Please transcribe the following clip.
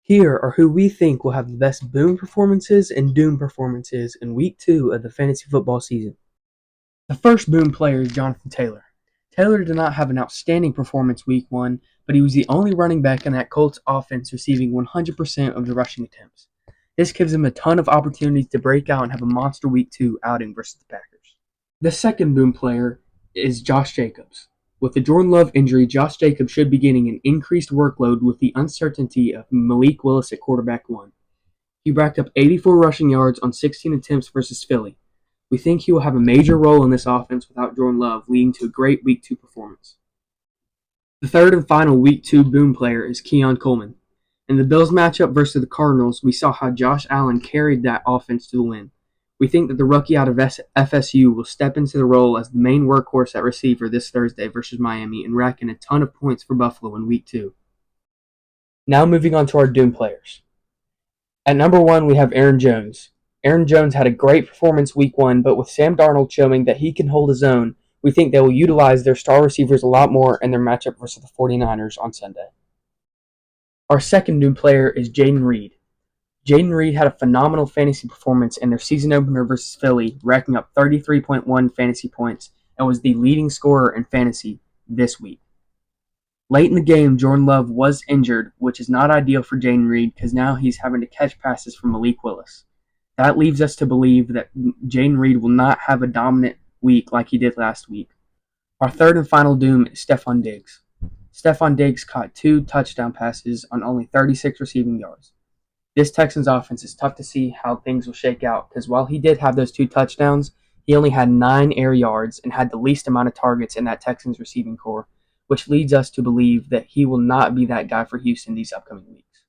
Here are who we think will have the best boom performances and doom performances in Week 2 of the fantasy football season. The first boom player is Jonathan Taylor. Taylor did not have an outstanding performance Week 1, but he was the only running back in that Colts offense receiving 100% of the rushing attempts. This gives him a ton of opportunities to break out and have a monster Week 2 outing versus the Packers. The second boom player is Josh Jacobs. With the Jordan Love injury, Josh Jacobs should be getting an increased workload with the uncertainty of Malik Willis at quarterback 1. He racked up 84 rushing yards on 16 attempts versus Philly. We think he will have a major role in this offense without Jordan Love, leading to a great Week 2 performance. The third and final Week 2 boom player is Keon Coleman. In the Bills matchup versus the Cardinals, we saw how Josh Allen carried that offense to the win. We think that the rookie out of FSU will step into the role as the main workhorse at receiver this Thursday versus Miami and rack in a ton of points for Buffalo in Week 2. Now moving on to our doom players. At number 1, we have Aaron Jones. Aaron Jones had a great performance Week 1, but with Sam Darnold showing that he can hold his own, we think they will utilize their star receivers a lot more in their matchup versus the 49ers on Sunday. Our second doom player is Jayden Reed. Jayden Reed had a phenomenal fantasy performance in their season opener versus Philly, racking up 33.1 fantasy points and was the leading scorer in fantasy this week. Late in the game, Jordan Love was injured, which is not ideal for Jayden Reed because now he's having to catch passes from Malik Willis. That leaves us to believe that Jayden Reed will not have a dominant week like he did last week. Our third and final doom is Stefon Diggs. Stefon Diggs caught 2 touchdown passes on only 36 receiving yards. This Texans offense is tough to see how things will shake out because while he did have those 2 touchdowns, he only had 9 air yards and had the least amount of targets in that Texans receiving corps, which leads us to believe that he will not be that guy for Houston these upcoming weeks.